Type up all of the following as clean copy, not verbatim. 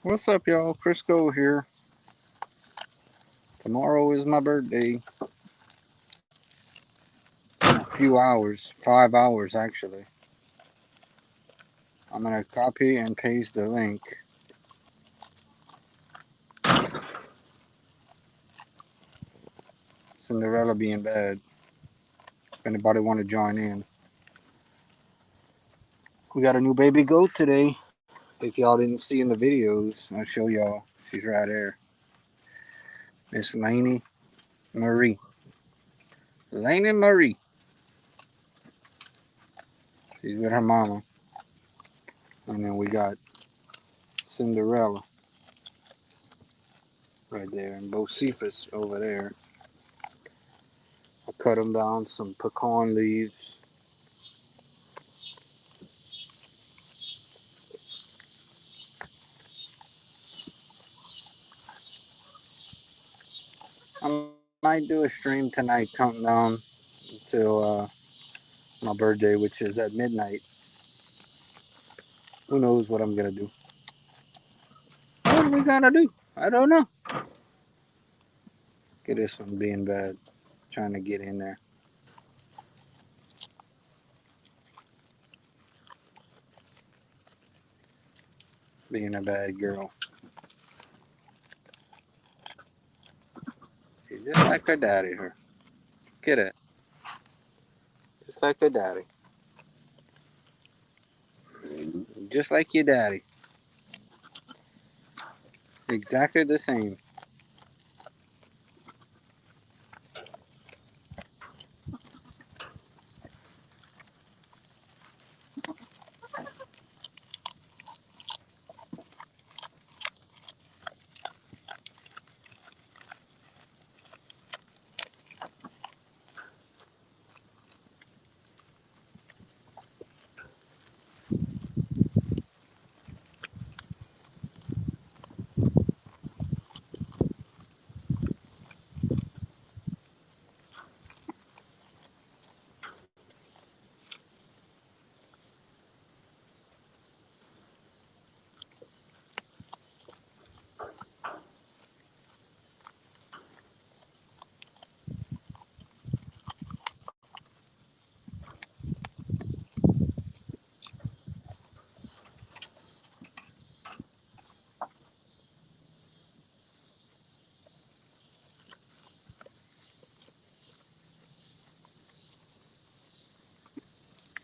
What's up, y'all? Crisco here. Tomorrow is my birthday. A few hours, 5 hours actually. I'm gonna copy and paste the link. Cinderella being bad. If anybody want to join in, we got a new baby goat today. If y'all didn't see in the videos, I'll show y'all. She's right there. Miss Lainey Marie. Lainey Marie. She's with her mama. And then we got Cinderella right there, and Bocephus over there. I cut them down some pecan leaves. I might do a stream tonight, counting down until my birthday, which is at midnight. Who knows what I'm gonna do? What are we gonna do? I don't know. Get this one being bad, trying to get in there. Being a bad girl. She's just like her daddy. Her. Get it? Just like her daddy. Just like your daddy. Exactly the same.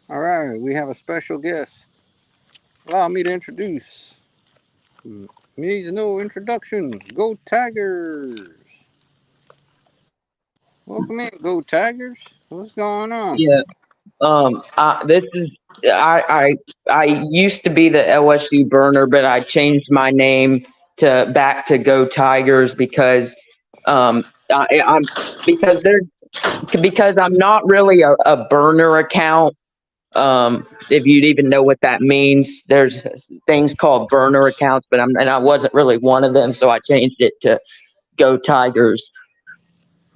All right, we have a special guest. Allow me to introduce. Needs no introduction. Go Tigers! Welcome in, Go Tigers. What's going on? Yeah. This is I used to be the LSU burner, but I changed my name to back to Go Tigers because I'm because they're because I'm not really a burner account. If you'd even know what that means, there's things called burner accounts, but I wasn't really one of them, so I changed it to Go Tigers.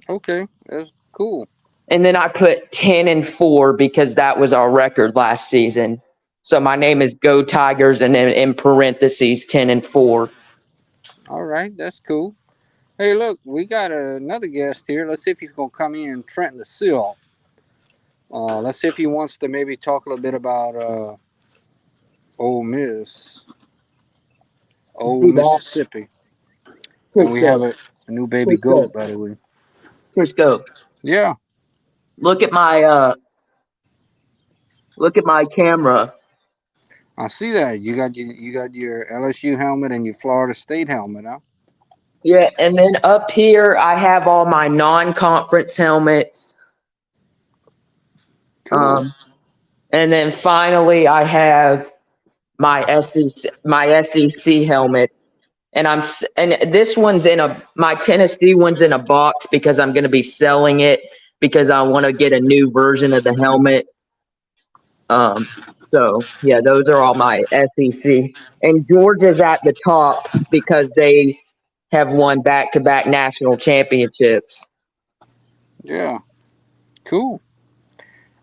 Okay, that's cool. And then I put 10-4 because that was our record last season. So my name is Go Tigers, and then in parentheses 10-4. All right, that's cool. Hey, look, we got another guest here. Let's see if he's gonna come in. Trenton the Seal. Let's see if he wants to maybe talk a little bit about Ole Miss, Let's Old see that. Mississippi, and we have Crisco. a new baby Crisco. goat, by the way. Crisco. Yeah, Look at my camera. I see that. You got your LSU helmet and your Florida State helmet, huh? Yeah, and then up here I have all my non-conference helmets. Cool. Um, and then finally I have my SEC helmet. And this one's my Tennessee one's in a box because I'm going to be selling it because I want to get a new version of the helmet. So yeah, those are all my SEC. And Georgia's at the top because they have won back-to-back national championships. Yeah, cool.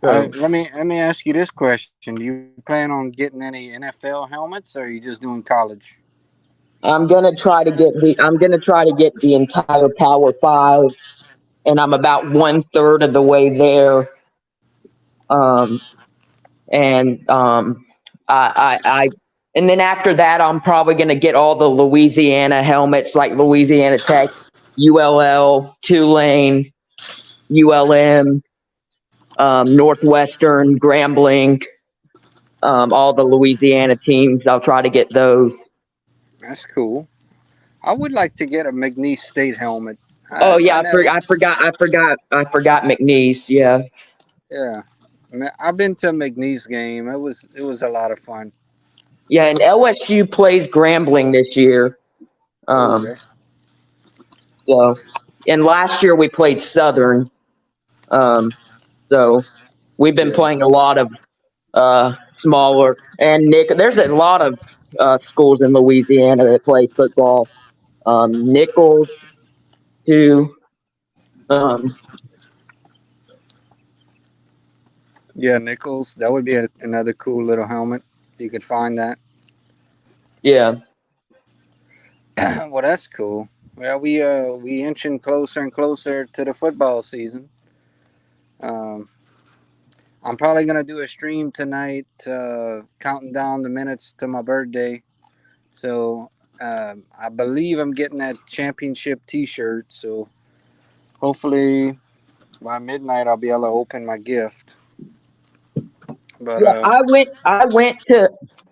So Let me ask you this question: Do you plan on getting any NFL helmets, or are you just doing college? I'm gonna try to get the entire Power Five, and I'm about 1/3 of the way there. Um, and I and then after that, I'm probably gonna get all the Louisiana helmets, like Louisiana Tech, ULL, Tulane, ULM, Northwestern, Grambling, all the Louisiana teams. I'll try to get those. That's cool. I would like to get a McNeese State helmet. Oh yeah, I never. I forgot McNeese. Yeah, Yeah, I've been to a McNeese game. It was a lot of fun. yeah, and LSU plays Grambling this year. Oh, Um, that's so, and last year we played Southern. Um, so we've been yeah, playing a lot of smaller and Nick. There's a lot of schools in Louisiana that play football. Nichols too. Um, yeah. Nichols. That would be another cool little helmet. If you could find that. yeah, Well, that's cool. Well, we inching closer and closer to the football season. Um, I'm probably gonna do a stream tonight, counting down the minutes to my birthday. So I believe I'm getting that championship T-shirt. So hopefully by midnight I'll be able to open my gift. But yeah.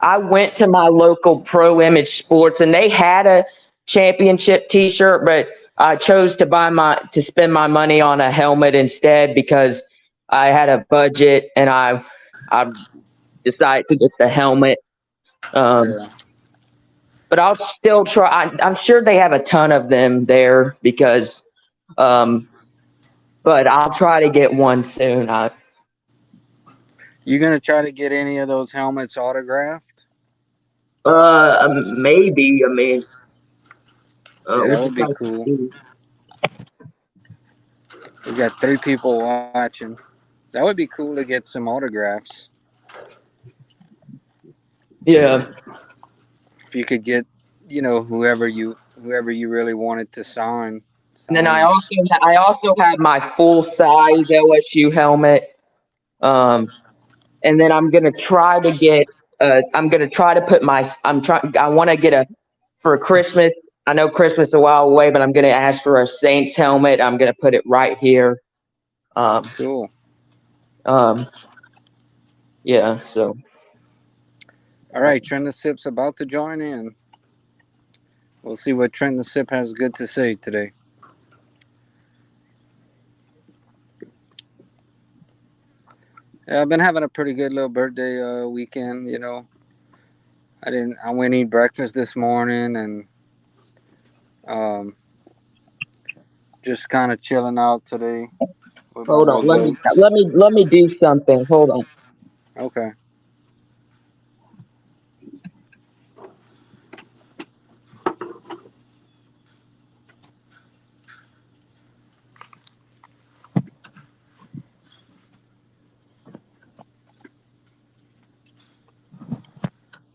I went to my local Pro Image Sports, and they had a championship T-shirt, but I chose to spend my money on a helmet instead because I had a budget, and I decided to get the helmet. Um, yeah, but I'll still try. I'm sure they have a ton of them there because, um, but I'll try to get one soon. you gonna try to get any of those helmets autographed? Maybe. I mean, Yeah, we that just would be have to cool. see. We got 3 people watching. That would be cool to get some autographs. Yeah. If you could get, whoever you really wanted to And then sign it. I also have my full size LSU helmet. Um, and then I'm gonna try to put I want to get a for Christmas. I know Christmas is a while away, but I'm gonna ask for a Saints helmet. I'm gonna put it right here. Um, Cool. um, yeah. So All right, Trent the Sip's about to join in. We'll see what Trent the Sip has good to say today. Yeah, I've been having a pretty good little birthday weekend. I went eat breakfast this morning and um, just kind of chilling out today with my hold on. little goats. Let me do something. Hold on. Okay.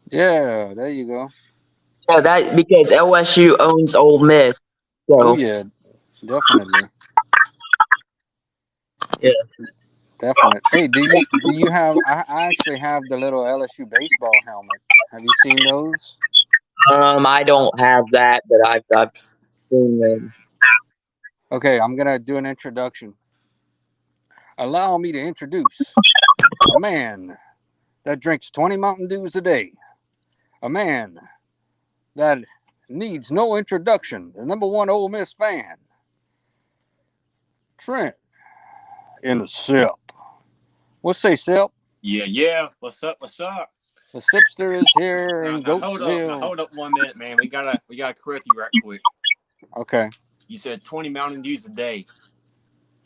Yeah, there you go. Yeah, that because LSU owns Ole Miss. Oh So yeah, definitely, yeah. definite. Hey, do you have? I actually have the little LSU baseball helmet. Have you seen those? I don't have that, but I've seen them. Okay, I'm gonna do an introduction. Allow me to introduce a man that drinks 20 Mountain Dews a day. A man that needs no introduction. The number one Ole Miss fan, Trent in the Sip. What's say, Sip? Yeah, yeah. What's up? What's up? The Sipster is here Now, in now hold up. Now Goatsville. hold up 1 minute, man. We gotta correct you right quick. Okay, You said 20 Mountain Dews a day.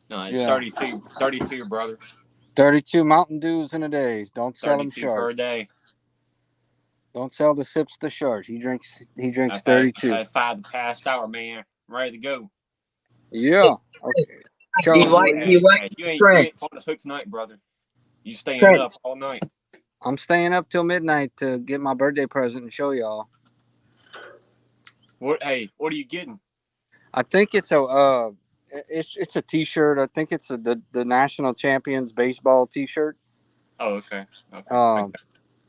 No, it's yeah. 32. 32, brother. 32 Mountain Dews in a day. Don't sell him 32 short. per day. Don't sell the Sipster short. He drinks I've had 32. 5 the past hour, man. I'm ready to go. Yeah. Okay. Do Tell you him like where do you Hey, like hey, you Trent? ain't falling asleep tonight, brother. You staying Trent, up all night. I'm staying up till midnight to get my birthday present and show y'all. What? Hey, what are you getting? I think it's a T-shirt. I think it's the national champions baseball T-shirt. Oh, okay, okay. Um,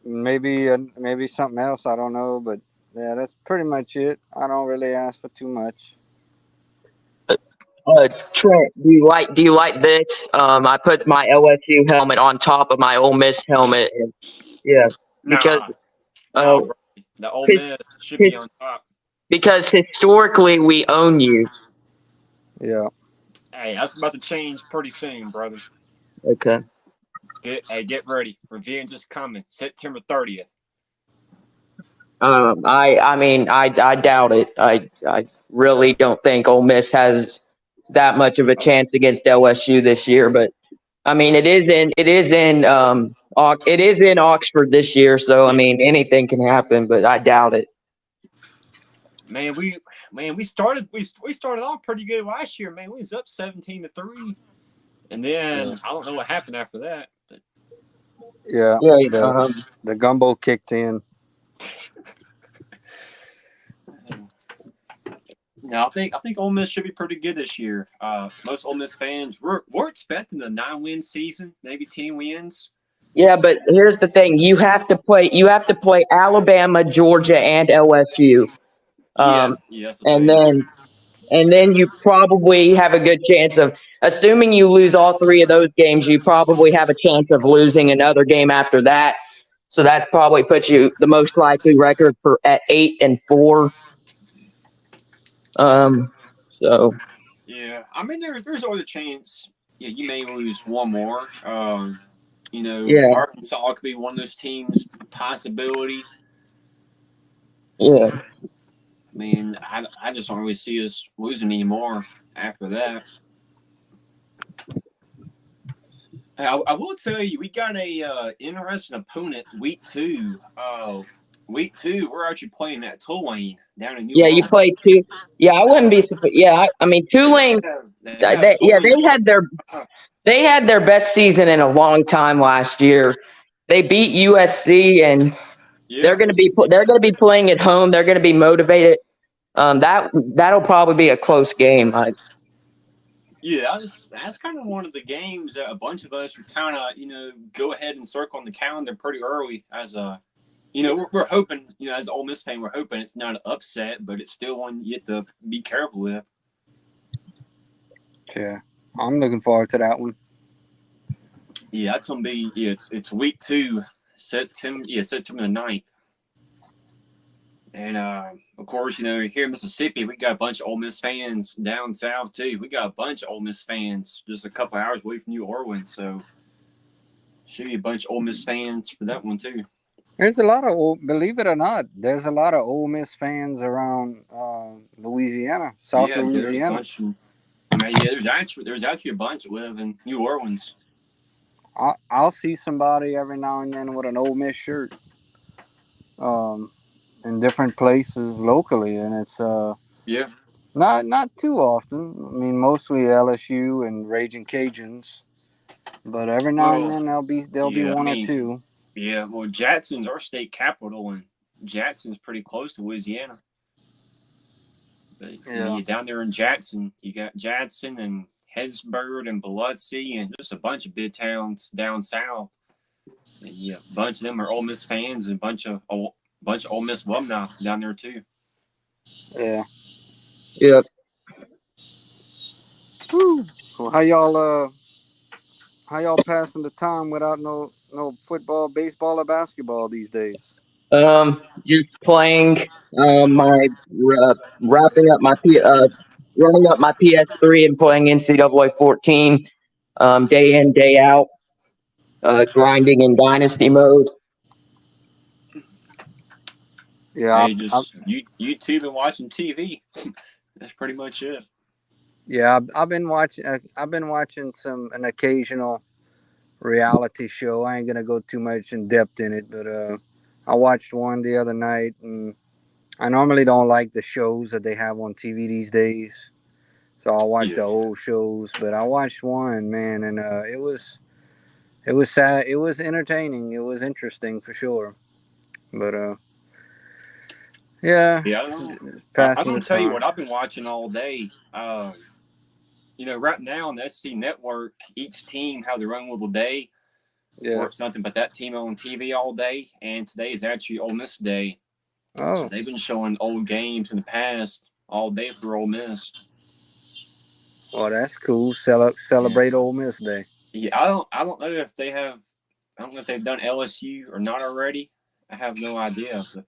maybe something else. I don't know, but yeah, that's pretty much it. I don't really ask for too much. Trent, do you like this? I put my LSU helmet on top of my Ole Miss helmet. And, yeah, because Nah, uh, nah, bro. The Ole his, Miss should his, be on top. because historically we own you. Yeah. Hey, that's about to change pretty soon, brother. Okay. Get ready. Revenge is coming. September 30th. I mean, I doubt it. I really don't think Ole Miss has that much of a chance against LSU this year. But I mean, it is in Oxford this year. So I Yeah, mean, anything can happen. But I doubt it. man. We started off pretty good last year, man. We was up 17-3, and Yeah. then I don't know what happened after that. But Yeah. Yeah. The gumbo kicked in. no, I think Ole Miss should be pretty good this year. Most Ole Miss fans we're expecting a 9-win season, maybe 10 wins. Yeah, but here's the thing: you have to play Alabama, Georgia, and LSU, Yeah, um, yeah, that's the and thing. then you probably have a good chance of, assuming you lose all three of those games, you probably have a chance of losing another game after that. So that's probably puts you the most likely record for at 8-4. Um, so Yeah, I mean there's always a chance. Yeah, you may lose one more. yeah, Arkansas could be one of those teams. Possibility. yeah, I mean, I just don't really see us losing anymore after that. I will tell you, we got a interesting opponent week two. Week two, we're actually playing at Tulane down in New yeah. You play Orleans. two. Yeah, I wouldn't be surprised. Yeah, I mean Tulane. They have Yeah, Tulane. they had their best season in a long time last year. They beat USC, and Yeah, they're going to be playing at home. They're going to be motivated. That'll probably be a close game. yeah. That's kind of one of the games that a bunch of us are kind of go ahead and circle on the calendar pretty early as a. We're hoping, as an Ole Miss fan, we're hoping it's not an upset, but it's still one you have to be careful with. Yeah. I'm looking forward to that one. Yeah, that's gonna be it's week two, September the 9th. And of course, here in Mississippi, we got a bunch of Ole Miss fans down south too. We got a bunch of Ole Miss fans just a couple hours away from New Orleans, so should be a bunch of Ole Miss fans for that one too. There's a lot believe it or not, there's a lot of Ole Miss fans around Louisiana, South Yeah, there's a Louisiana. bunch. There's actually a bunch that live in New Orleans. I'll see somebody every now and then with an Ole Miss shirt, um, in different places locally, and it's Yeah. not too often. I mean, mostly LSU and Raging Cajuns, but every now and Well, then there'll be yeah. I one or mean, two. yeah. Well, Jackson's our state capital, and Jackson's pretty close to Louisiana. But Yeah, down there in Jackson, you got Jackson and Hedgesburg and Biloxi and just a bunch of big towns down south. And yeah, a bunch of them are Ole Miss fans and a bunch of Ole Miss alumni down there too. yeah. Yeah. Whew. Well, how y'all passing the time without no football, baseball, or basketball these days? Just playing. My wrapping up my running up my PS3 and playing NCAA 14. Day in day out. Grinding in dynasty mode. Yeah, Hey, just YouTube and watching TV. That's pretty much it. yeah. I've been watching. I've been watching an occasional reality show. I ain't gonna go too much in depth in it, but I watched one the other night, and I normally don't like the shows that they have on TV these days. So I watch the Yeah. old shows, but I watched one, man, and it was sad. It was entertaining. It was interesting for sure. But Yeah, Yeah, I don't know. I passing the don't tell you time. what I've been watching all day. Right now on the SC Network, each team have their own little day Yeah. where it's nothing but that team on TV all day. And today is actually Ole Miss Day. So Oh, they've been showing old games in the past all day for Ole Miss. well, that's cool. Yeah. Celebrate Ole Miss Day. Yeah, I don't know if they have. I don't know if they've done LSU or not already. I have no idea. But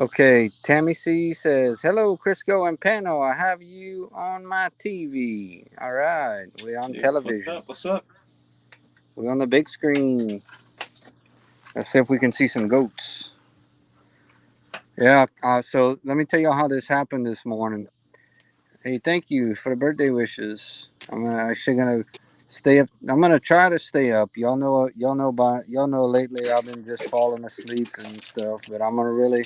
Okay, Tammy C says, "Hello, Crisco and Pano. I have you on my TV. All right, we're on dude, what's television. up? What's up? We're on the big screen. Let's see if we can see some goats." Yeah. So let me tell you how this happened this morning. Hey, thank you for the birthday wishes. I'm actually gonna stay up. I'm gonna try to stay up. Y'all know. Lately, I've been just falling asleep and stuff. But I'm gonna really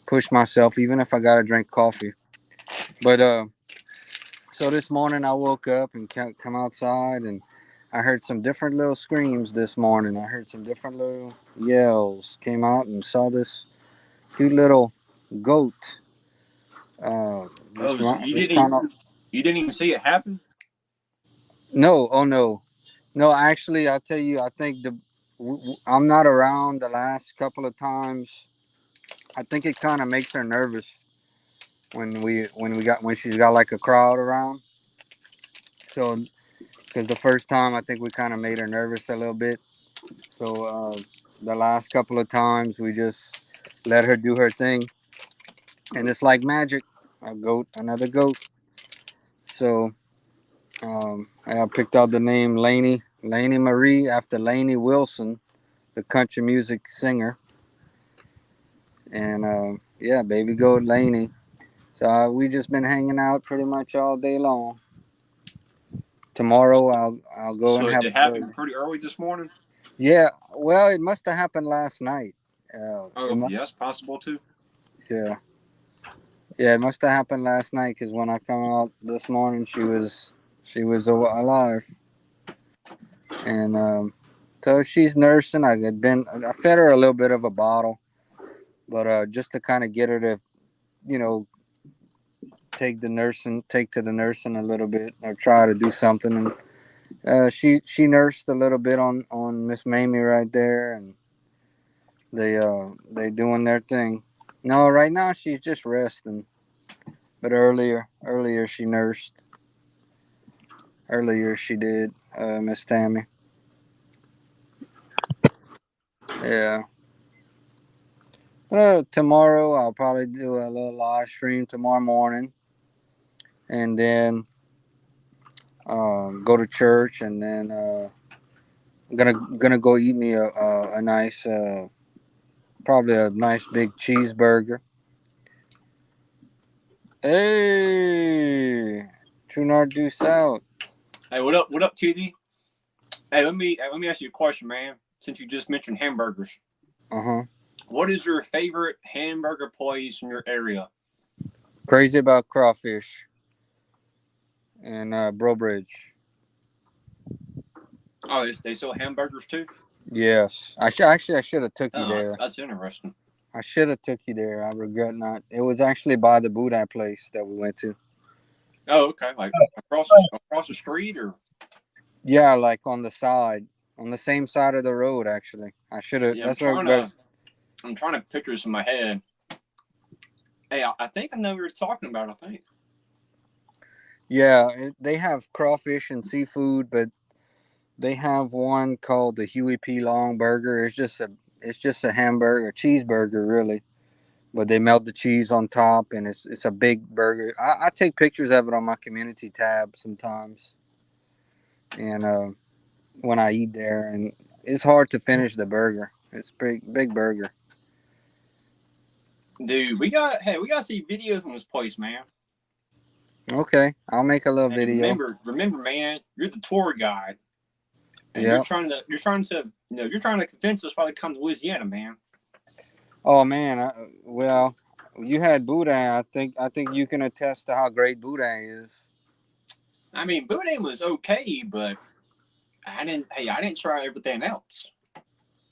push myself, even if I gotta drink coffee. But so this morning I woke up and come outside and I heard some different little screams this morning. I heard some different little yells. Came out and saw this cute little goat. Uh, Oh, so just kind of you didn't even see it happen? no. Oh no, no. Actually, I'll tell you. I think I'm not around the last couple of times. I think it kind of makes her nervous when she's got like a crowd around. So because the first time I think we kind of made her nervous a little bit. So the last couple of times we just let her do her thing, and it's like magic. A goat, another goat. So I picked out the name Laney Marie after Laney Wilson, the country music singer, and yeah, baby goat Laney. So we just been hanging out pretty much all day long. Tomorrow I'll go and So have it a happened burger. pretty early this morning. Yeah, well, it must have happened last night. It Oh, yeah, must. that's possible too. Yeah. Yeah, it must have happened last night because when I come out this morning, she was alive, and so she's nursing. I fed her a little bit of a bottle, but just to kind of get her to you know take to the nursing a little bit or try to do something. And she nursed a little bit on Miss Mamie right there, and they doing their thing. No, right now she's just resting, but earlier she nursed. Earlier she did, Miss Tammy. Yeah. Tomorrow I'll probably do a little live stream tomorrow morning, and then go to church, and then gonna go eat me a nice, probably a nice big cheeseburger. Hey, True North Due South. Hey, what up? What up, TD? Hey, let me ask you a question, man. Since you just mentioned hamburgers, Uh huh. what is your favorite hamburger place in your area? Crazy about crawfish and Bro Bridge. Oh, they sell hamburgers too. Yes, I should have took you Oh, there. that's interesting. I should have took you there. I regret not. It was actually by the Boudin place that we went to. Oh, okay. Like across the street, or Yeah, like on the side, on the same side of the road. Actually, I should have. yeah. That's where. But I'm trying to picture this in my head. Hey, I think I know what you're talking about. I think. yeah, they have crawfish and seafood, but they have one called the Huey P. Long Burger. It's just a hamburger, a cheeseburger, really. But they melt the cheese on top, and it's a big burger. I take pictures of it on my community tab sometimes, and when I eat there, and it's hard to finish the burger. It's big burger. Dude, we got to see videos from this place, man. Okay, I'll make a little Hey, video. remember, man, you're the tour guide, and Yeah. you're trying to convince us why to come to Louisiana, man. Oh man. Well, you had Boudin. I think you can attest to how great Boudin is. I mean, Boudin was okay, but I didn't. Hey, I didn't try everything else.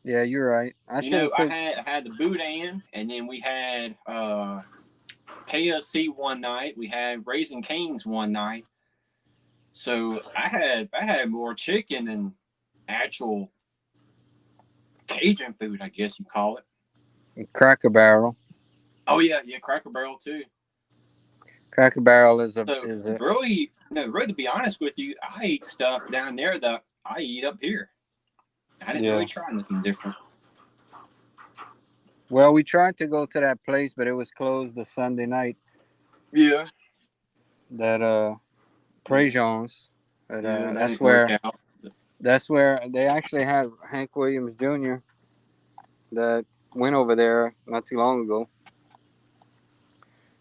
Yeah, you're right. I You should know, have took. I had the Boudin, and then we had KFC one night. We had Raising Cane's one night. So I had more chicken than actual Cajun food, I guess you call it. Cracker Barrel. Oh yeah, yeah, Cracker Barrel too. Cracker Barrel is So a really, no, really to be honest with you, I eat stuff down there that I eat up here. I didn't yeah. really try nothing different. Well, we tried to go to that place, but it was closed the Sunday night. Yeah, That Prejean's. But yeah, that didn't work out. that's where they actually had Hank Williams Jr. that went over there not too long ago.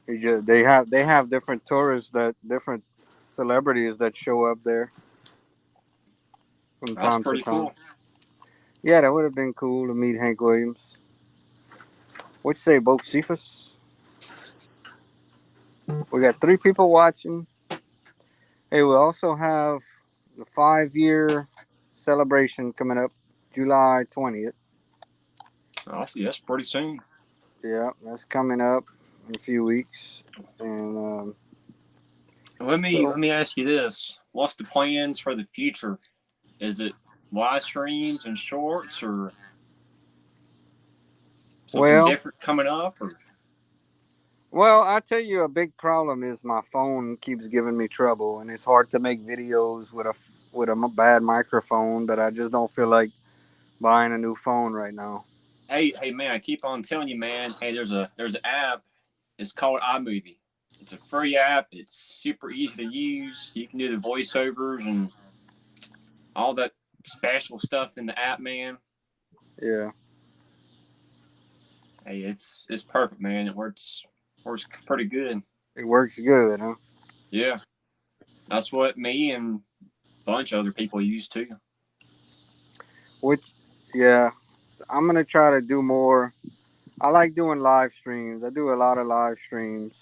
They have different tourists that different celebrities that show up there from That's time to pretty time. cool. Yeah, that would have been cool to meet Hank Williams. What you say, Boke Cephas? We got 3 people watching. Hey, we also have the 5 year celebration coming up July 20th. I see. That's pretty soon. Yeah, that's coming up in a few weeks. And Let so, me ask you this: what's the plans for the future? Is it live streams and shorts, or something well, different coming up? Or I tell you, a big problem is my phone keeps giving me trouble, and it's hard to make videos with a bad microphone. But I just don't feel like buying a new phone right now. hey man, I keep on telling you, man. Hey, there's an app. It's called iMovie. It's a free app. It's super easy to use. You can do the voiceovers and all that special stuff in the app, man. Yeah, Hey, it's perfect, man. It works pretty good. it works good, huh? Yeah, that's what me and a bunch of other people use too. Which, yeah, I'm gonna try to do more. I like doing live streams. I do a lot of live streams.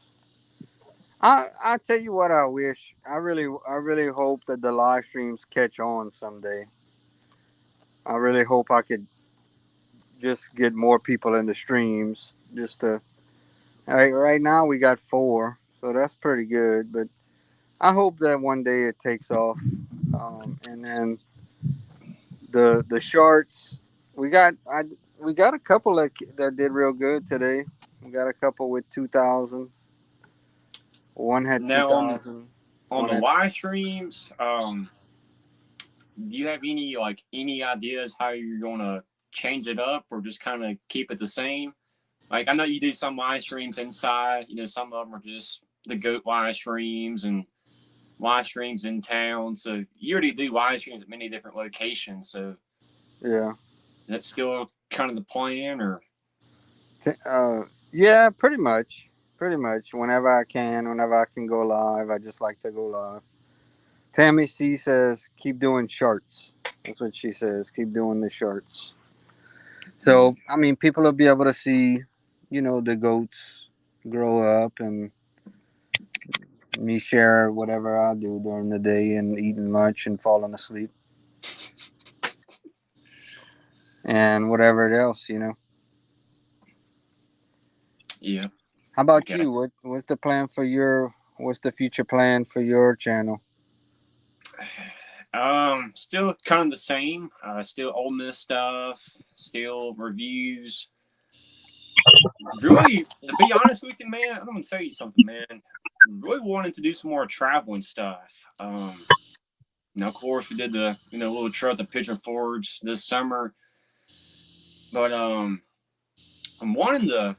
I tell you what, I wish. I really hope that the live streams catch on someday. I really hope I could just get more people in the streams. Just to right now we got 4, so that's pretty good. But I hope that one day it takes off. And then the shorts, we got we got a couple that did real good today. We got a couple with 2,000. One had two Now thousand. on One the had live streams, do you have any ideas how you're gonna change it up or just kind of keep it the same? Like I know you do some live streams inside. You know, some of them are just the goat live streams and live streams in town. So you already do live streams at many different locations. So yeah. that's still kind of the plan, or Yeah, pretty much. Pretty much. Whenever I can go live, I just like to go live. Tammy C says, keep doing shorts. That's what she says. Keep doing the shorts. So, I mean, people will be able to see, the goats grow up and me share whatever I do during the day and eating lunch and falling asleep and whatever else. yeah, How I about got. you? What's the future plan for your channel? Still kind of the same. Still Ole Miss stuff. Still reviews. Really, to be honest with you, man, I'm gonna tell you something, man. Really wanted to do some more traveling stuff. Now, of course, we did the little trip to Pigeon Forge this summer, but I'm wanting to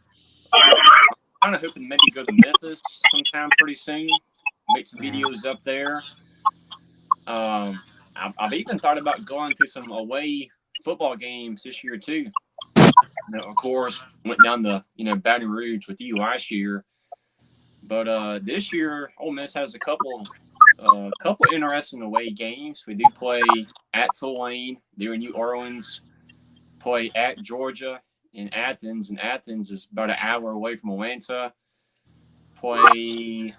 kind of hoping maybe go to Memphis sometime pretty soon. Make some videos up there. I've even thought about going to some away football games this year too. Of course, went down the Baton Rouge with you last year, but this year Ole Miss has a couple interesting away games. We do play at Tulane. They're in New Orleans. Play at Georgia in Athens, and Athens is about an hour away from Atlanta. Play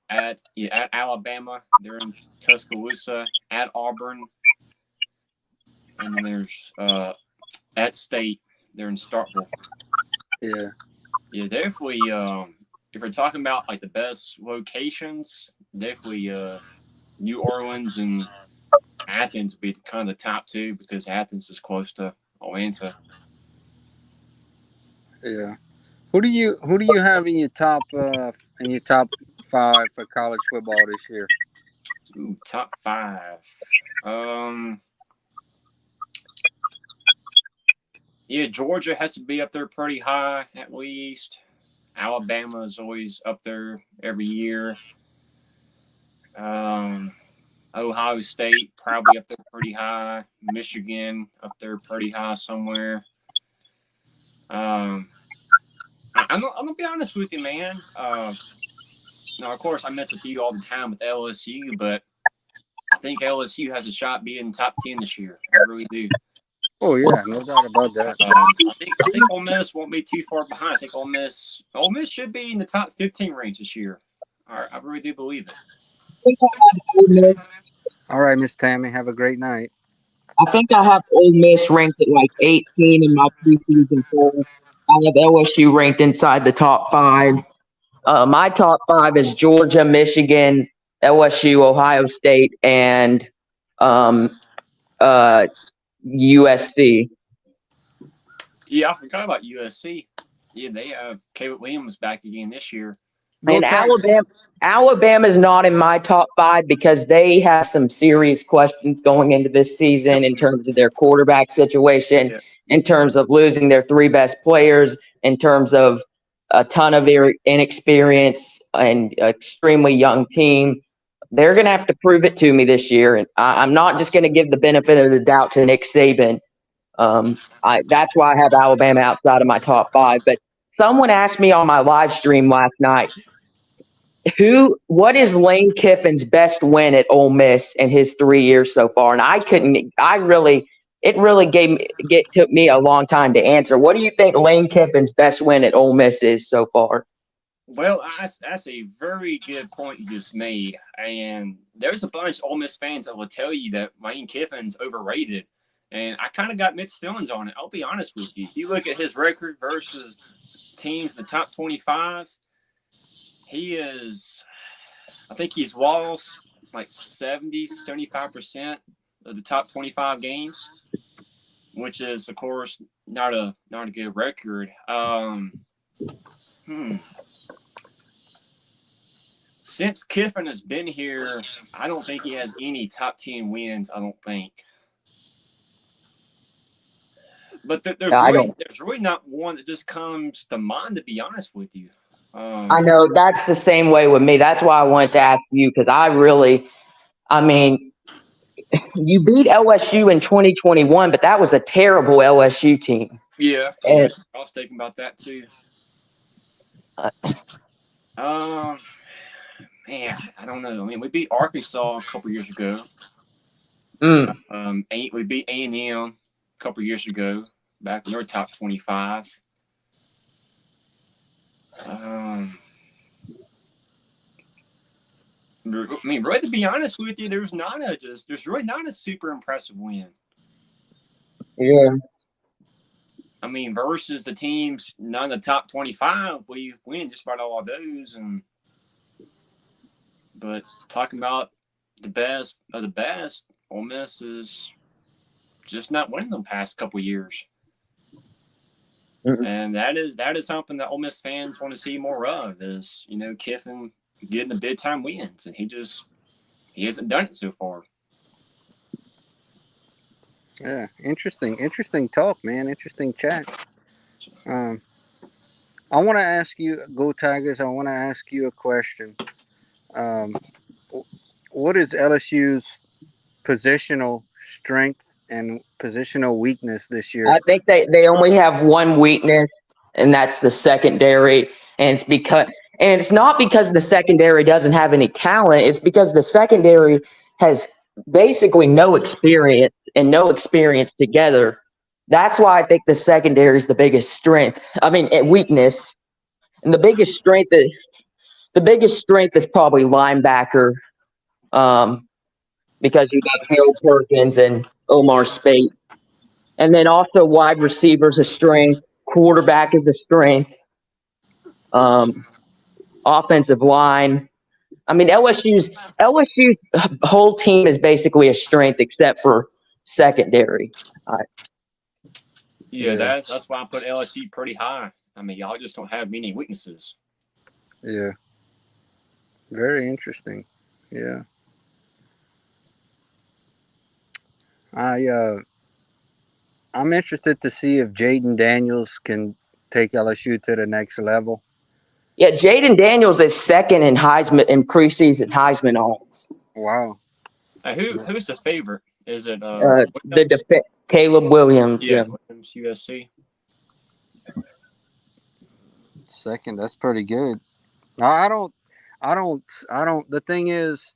at Alabama. They're in Tuscaloosa. At Auburn, and then there's at State. They're in Starkville. Yeah. Yeah, definitely. If we're talking about like the best locations, definitely New Orleans and Athens would be kind of the top two because Athens is close to Atlanta. Yeah. Who do you have in your top five for college football this year? Ooh, top five. Um, yeah, Georgia has to be up there pretty high at least. Alabama is always up there every year. Um, Ohio State probably up there pretty high. Michigan up there pretty high somewhere. Um, I'm gonna be honest with you, man. Now, of course, I mess with you all the time with LSU, but I think LSU has a shot being top 10 this year. I really do. Oh yeah, no doubt about that. I think Ole Miss won't be too far behind. I think Ole Miss should be in the top 15 range this year. All right, I really do believe it. All right, Miss Tammy, have a great night. I think I have Ole Miss ranked at like 18 in my preseason poll. I have LSU ranked inside the top five. My top five is Georgia, Michigan, LSU, Ohio State, and um, uh, USC. Yeah, I forgot about USC. Yeah, they have Caleb Williams back again this year. Go And Tigers. Alabama's not in my top five because they have some serious questions going into this season in terms of their quarterback situation, Yeah. in terms of losing their three best players, in terms of a ton of inexperience and extremely young team. They're going to have to prove it to me this year. And I'm not just going to give the benefit of the doubt to Nick Saban. That's why I have Alabama outside of my top five. But someone asked me on my live stream last night, what is Lane Kiffin's best win at Ole Miss in his 3 years so far? And it really took me a long time to answer. What do you think Lane Kiffin's best win at Ole Miss is so far? Well, that's a very good point you just made. And there's a bunch of Ole Miss fans that will tell you that Lane Kiffin's overrated. And I kind of got mixed feelings on it. I'll be honest with you. If you look at his record versus teams in the top 25, I think he's lost like 75% of the top 25 games, which is, of course, not a good record. Since Kiffin has been here, I don't think he has any top 10 wins, I don't think. But there's really not one that just comes to mind, to be honest with you. I know that's the same way with me. That's why I wanted to ask you, because you beat LSU in 2021, but that was a terrible LSU team. Yeah, I was thinking about that too. Man, I don't know. I mean, we beat Arkansas a couple years ago. We beat A&M a couple years ago, back in their top 25. I mean, really, to be honest with you, there's really not a super impressive win. Yeah. I mean, versus the teams none of the top 25, we win just about all of those. But talking about the best of the best, Ole Miss is just not winning the past couple years. Mm-hmm. And that is something that Ole Miss fans want to see more of, is, Kiffin getting the big time wins, and he hasn't done it so far. Yeah, interesting talk, man. Interesting chat. I want to ask you, Go Tigers. I want to ask you a question. What is LSU's positional strength and positional weakness this year? I think they only have one weakness, and that's the secondary. And it's not because the secondary doesn't have any talent. It's because the secondary has basically no experience together. That's why I think the secondary is the biggest strength. Weakness. And the biggest strength is probably linebacker. Because you got Harold Perkins and Omar Spate. And then also wide receivers a strength, quarterback is a strength, offensive line. I mean, LSU's whole team is basically a strength except for secondary. Yeah, that's why I put LSU pretty high. I mean, y'all just don't have many weaknesses. Yeah. Very interesting. Yeah. I'm interested to see if Jaden Daniels can take LSU to the next level. Yeah, Jaden Daniels is second in Heisman in preseason Heisman odds. Wow. Who's the favorite? Is it Caleb Williams? Yeah, Williams, USC. Second, that's pretty good. I don't. The thing is,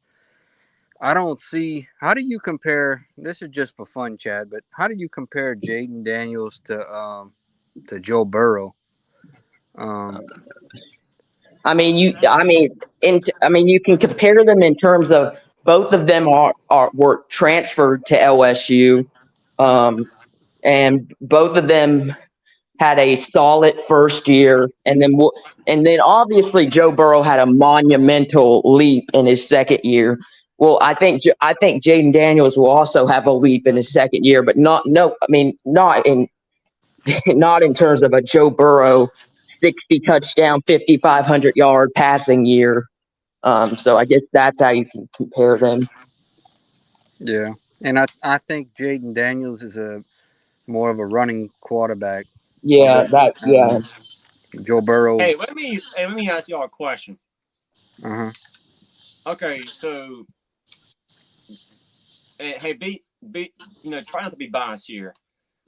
I don't see. How do you compare? This is just for fun, Chad. But how do you compare Jaden Daniels to Joe Burrow? I mean, you can compare them in terms of both of them were transferred to LSU, and both of them had a solid first year, and then obviously Joe Burrow had a monumental leap in his second year. Well, I think Jaden Daniels will also have a leap in his second year, but not in not in terms of a Joe Burrow 60 touchdown, 5,500 yard passing year. So I guess that's how you can compare them. Yeah, and I think Jaden Daniels is a more of a running quarterback. Yeah, Joe Burrow. Hey, let me ask y'all a question. Uh-huh. Okay, so hey, try not to be biased here.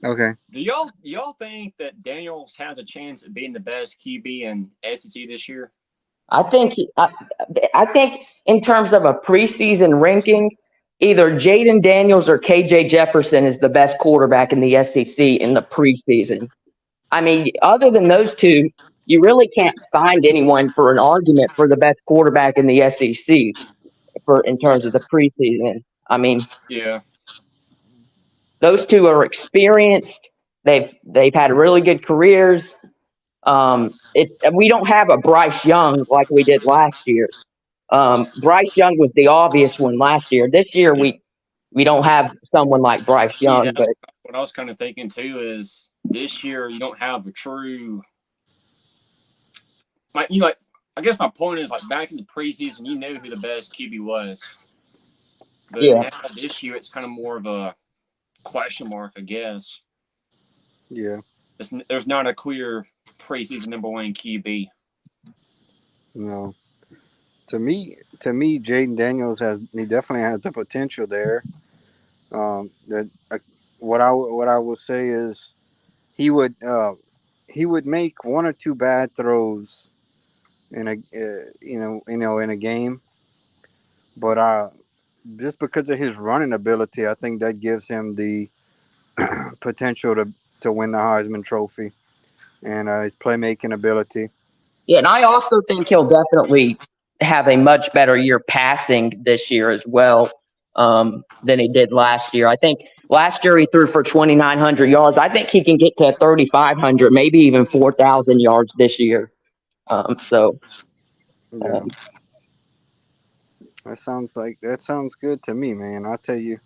Okay. Do y'all think that Daniels has a chance of being the best QB in SEC this year? I think in terms of a preseason ranking, either Jaden Daniels or KJ Jefferson is the best quarterback in the SEC in the preseason. I mean, other than those two, you really can't find anyone for an argument for the best quarterback in the SEC in terms of the preseason. I mean, yeah, those two are experienced. They've had really good careers. We don't have a Bryce Young like we did last year. Bryce Young was the obvious one last year. This year we don't have someone like Bryce Young. That's But what I was kind of thinking too. Is this year you don't have a true. I guess my point is back in the preseason, you knew who the best QB was. But now this year it's kind of more of a question mark, I guess. Yeah. There's not a clear preseason number one QB. No. To me, Jaden Daniels definitely has the potential there. What I will say is he would make one or two bad throws in a game, but just because of his running ability, I think that gives him the potential to win the Heisman Trophy, and his playmaking ability. yeah, and I also think he'll definitely have a much better year passing this year as well than he did last year. I think last year he threw for 2,900 yards. I think he can get to 3,500, maybe even 4,000 yards this year. Yeah. That sounds good to me, man. I'll tell you.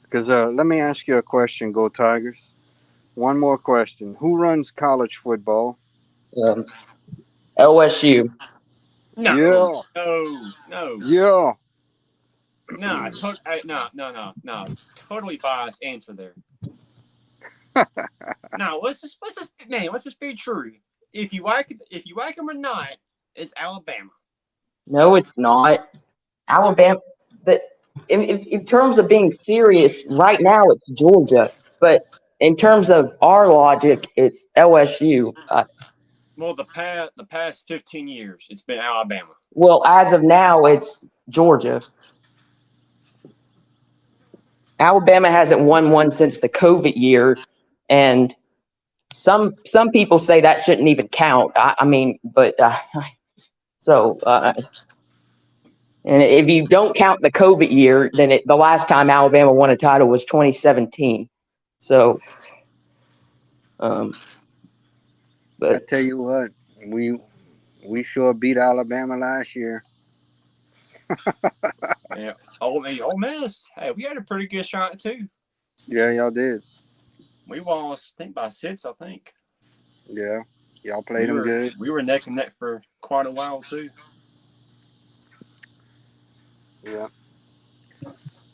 Because let me ask you a question, Go Tigers. One more question. Who runs college football? LSU. No. Yeah. Yeah. No. No. Totally biased answer there. No, let's just be true. If you like them or not, it's Alabama. No, it's not. Alabama. But in terms of being serious, right now it's Georgia. But in terms of our logic, it's LSU. Well, the past 15 years, it's been Alabama. Well, as of now, it's Georgia. Alabama hasn't won one since the COVID year, and some people say that shouldn't even count. And if you don't count the COVID year, then the last time Alabama won a title was 2017. So But I tell you what, we sure beat Alabama last year. Yeah. Ole Miss. Hey, we had a pretty good shot too. Yeah, y'all did. We lost, I think, by 6. I think Yeah, y'all played them good. we were neck and neck for quite a while too. Yeah.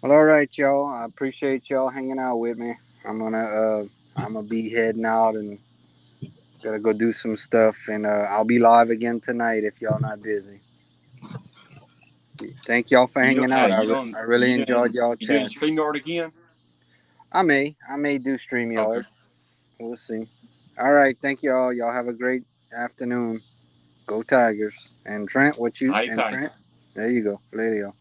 Well, all right, y'all. I appreciate y'all hanging out with me. I'm gonna be heading out and gotta go do some stuff, and I'll be live again tonight if y'all not busy. Thank y'all for You don't. hanging out. Hey, I really enjoyed y'all you doing chat. StreamYard again? I may do Okay. StreamYard. We'll see. All right, thank y'all. Y'all have a great afternoon. Go Tigers. And Trent, what you High and time. Trent? There you go. Later, y'all.